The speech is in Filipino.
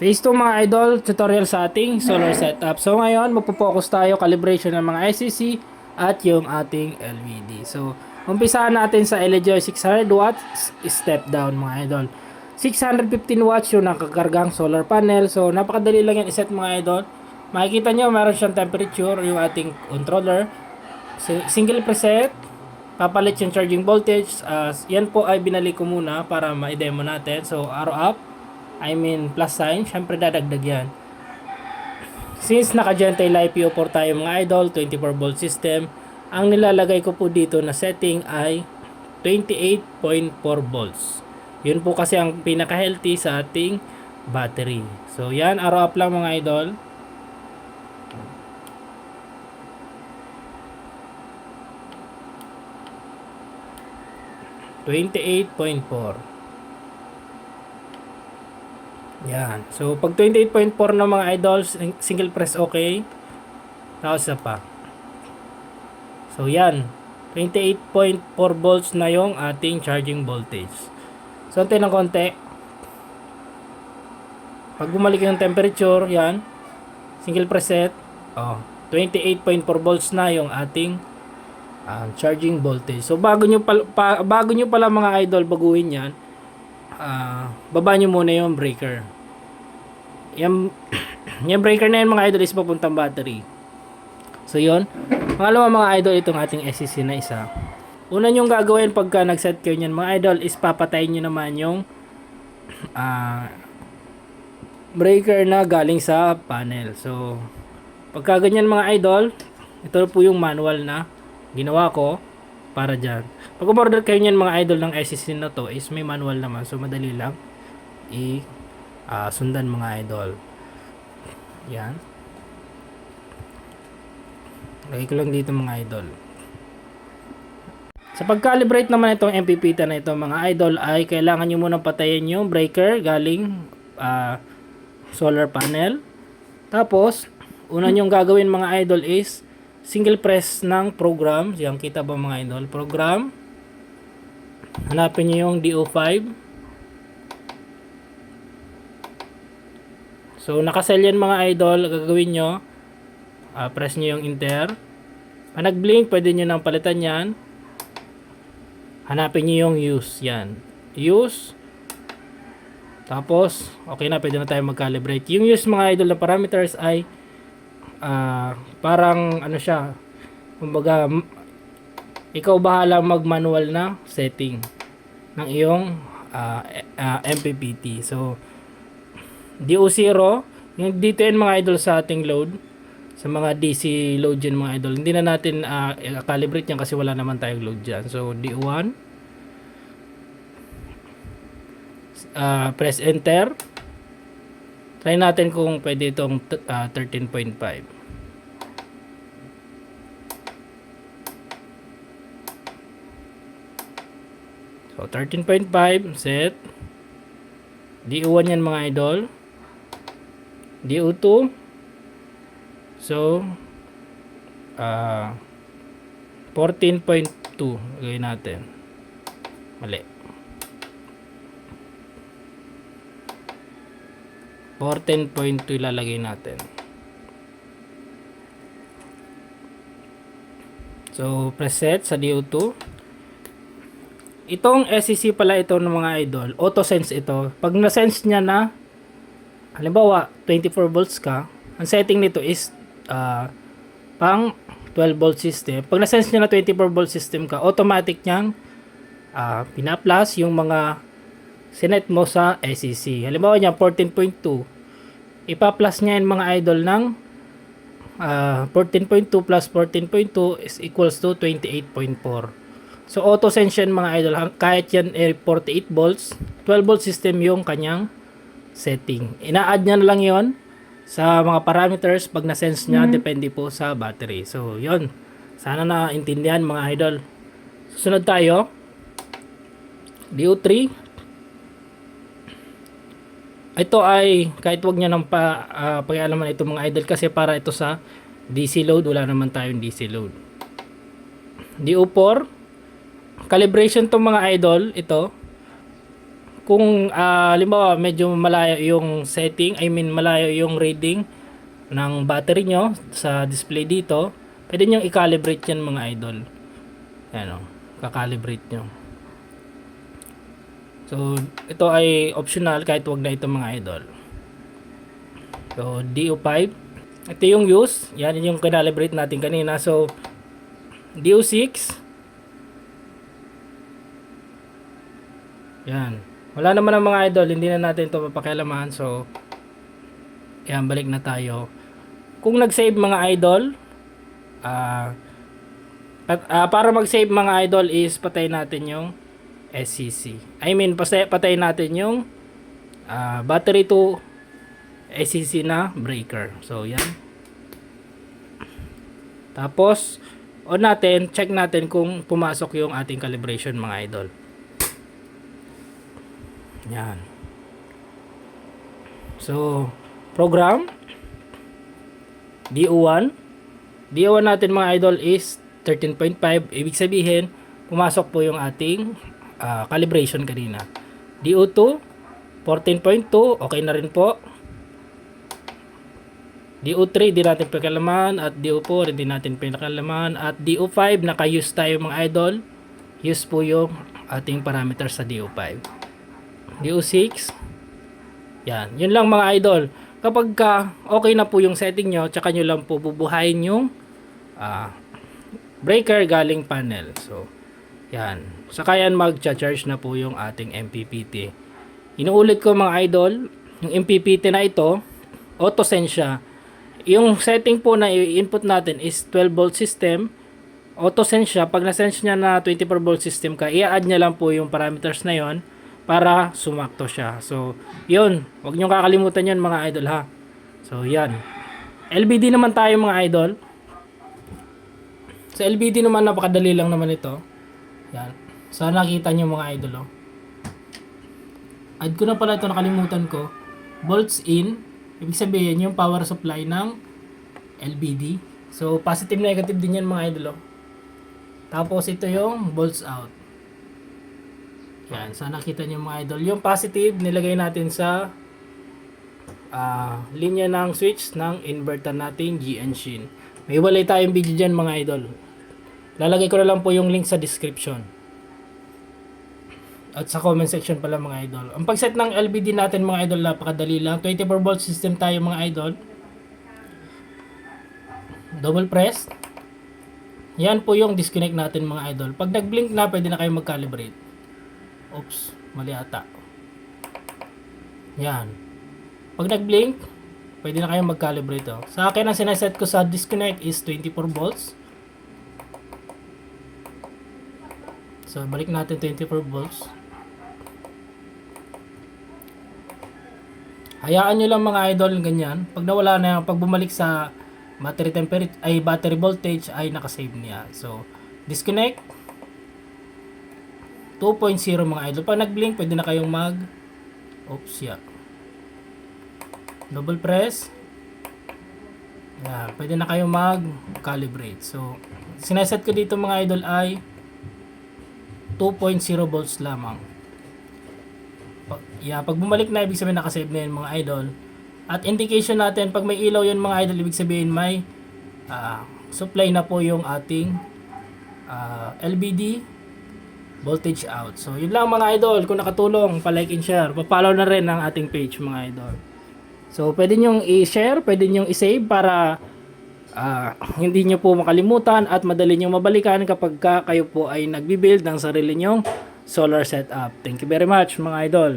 Phase 2 mga idol, tutorial sa ating solar setup. So ngayon, magpo-focus tayo calibration ng mga ICC at yung ating LED. So, umpisahan natin sa LED 600 watts step down mga idol. 615 watts yung nakakargang solar panel. So, napakadali lang yan iset mga idol. Makikita nyo, meron siyang temperature yung ating controller. Single preset. Papalit yung charging voltage. Yan po ay binali ko muna para ma-demo natin. So, arrow up. Plus sign, syempre dadagdag yan. Since naka-Gentile IPO4 tayo mga idol, 24 volt system, ang nilalagay ko po dito na setting ay 28.4 volts. Yun po kasi ang pinaka-healthy sa ating battery. So yan, arrow up lang mga idol. (28.4) Yan. So, pag 28.4 na mga idol, single press okay. Tapos isa pa. So, yan. 28.4 volts na yung ating charging voltage. So, antayin ng konti. Pag bumalik yung temperature, yan. Single preset. 28.4 volts na yung ating charging voltage. So, bago nyo pala mga idol baguhin yan, baba nyo muna yung breaker. Yung breaker na yan mga idol is papuntang battery. So yun, pangalawa mga idol, itong ating SCC na isa. Una nyong gagawin pagka nag-set kayo nyan mga idol is papatayin nyo naman yung breaker na galing sa panel. So pagka ganyan mga idol, ito po yung manual na ginawa ko para dyan. Pag umorder kayo nyan mga idol ng SCC na to is may manual naman, so madali lang sundan mga idol. Yan. Lagay ko lang dito mga idol. Sa pag-calibrate naman itong MPPT na ito mga idol ay kailangan nyo munang patayin yung breaker galing solar panel. Tapos, una nyong gagawin mga idol is single press ng program. Yan, kita ba mga idol? Program. Hanapin nyo yung DO5. So, nakasell yan mga idol. Gagawin nyo, press nyo yung enter. Pag nag-blink, pwede nyo nang palitan yan. Hanapin nyo yung use. Yan. Use. Tapos, okay na. Pwede na tayo mag-calibrate. Yung use mga idol na parameters ay parang ano siya. Kumbaga, ikaw bahala mag-manual na setting ng iyong MPPT. So, DO0, yung dito yan mga idol sa ating load, sa mga DC load dyan mga idol, hindi na natin calibrate yan kasi wala naman tayong load dyan. So DO1, press enter. Try natin kung pwede itong 13.5. So 13.5 set. DO1 yan mga idol. DO2. So 14.2 gawin natin. Mali. 14.2 ilalagay natin. So preset sa DO2. Itong SCC pala ito ng mga idol, auto sense ito. Pag na-sense niya na halimbawa 24 volts ka, ang setting nito is pang 12 volt system. Pag na-sense niya na 24 volt system ka, automatic niyang pina-plus yung mga sinet mo sa SCC. Halimbawa niya 14.2, ipa-plus niya yung mga idol ng 14.2 plus 14.2 is equals to 28.4. So auto sense yan mga idol, kahit yan 48 volts, 12 volt system yung kanyang setting. Ina-add niya na lang yon sa mga parameters pag na-sense niya, depende po sa battery. So yon, sana naintindihan mga idol. Susunod tayo, DO3. Ito ay kahit wag niya nang pakialaman ito mga idol kasi para ito sa DC load, wala naman tayong DC load. DO4, calibration to mga idol, ito kung halimbawa medyo malayo yung setting, I mean malayo yung reading ng battery nyo sa display dito, pwede nyo i-calibrate yan mga idol. Yan o, kakalibrate nyo. So, ito ay optional kahit wag na ito mga idol. So, DO5. Ito yung use. Yan yung kinalibrate natin kanina. So, DO6. Yan. Wala naman ang mga idol. Hindi na natin ito papakialaman. So, yan. Balik na tayo. Kung nag-save mga idol, para mag-save mga idol is patay natin yung SCC. I mean, patay natin yung battery to SCC na breaker. So, yan. Tapos, on natin, check natin kung pumasok yung ating calibration mga idol. Yan. So, program DO1. DO1 natin mga idol is 13.5. Ibig sabihin, pumasok po yung ating calibration kanina. DO2 14.2, okay na rin po. DO3 di natin pinakalaman, at DO4 hindi natin pinakalaman, at DO5 naka-use tayo mga idol. Use po yung ating parameters sa DO5. DO6, yan, yun lang mga idol. Kapag okay na po yung setting nyo, tsaka nyo lang po bubuhayin yung breaker galing panel. So, yan. Saka yan mag-charge na po yung ating MPPT. Inuulit ko mga idol, yung MPPT na ito, auto-sense siya. Yung setting po na i-input natin is 12 volt system. Auto-sense siya. Pag na-sense niya na 24 volt system ka, i-add niya lang po yung parameters na yon para sumakto siya. So, yun. Huwag nyo kakalimutan yan mga idol ha. So, yan. LBD naman tayo mga idol. Sa LBD naman, napakadali lang naman ito. Yan. Sana nakita nyo mga idol oh. Add ko na pala ito, nakalimutan ko. Volts in. Ibig sabihin yung power supply ng LBD. So, positive negative din yan mga idol oh. Tapos ito yung volts out. Yan, sana nakita nyo mga idol. Yung positive, nilagay natin sa linya ng switch ng inverter natin, GN-Shin. May walay tayong video dyan mga idol. Lalagay ko na lang po yung link sa description. At sa comment section pala mga idol. Ang pag-set ng LBD natin mga idol, napakadali lang. 24 volt system tayo mga idol. Double press. Yan po yung disconnect natin mga idol. Pag nag-blink na, pwede na kayo mag-calibrate. Oops, mali ata. Yan. Pag nag-blink, pwede na kayo mag-calibrate. Oh. Sa akin, ang sinaset ko sa disconnect is 24 volts. So, balik natin 24 volts. Hayaan nyo lang mga idol ganyan. Pag nawala na yan, pag bumalik sa battery temperature ay battery voltage ay nakasave niya. So, disconnect 2.0 mga idol. Pag nag-blink, pwede na kayong oops, yeah. Double press. Yan, pwede na kayong mag-calibrate. So, sineset ko dito mga idol ay 2.0 volts lamang. Pag bumalik na, ibig sabihin nakasave na yun mga idol. At indication natin, pag may ilaw yun mga idol, ibig sabihin may supply na po yung ating LBD voltage out. So, yun lang mga idol. Kung nakatulong, pa-like and share. Pa-follow na rin ang ating page mga idol. So, pwede nyong i-share, pwede nyong i-save para hindi nyo po makalimutan at madali nyong mabalikan kapag kayo po ay nagbibuild ng sarili nyong solar setup. Thank you very much mga idol.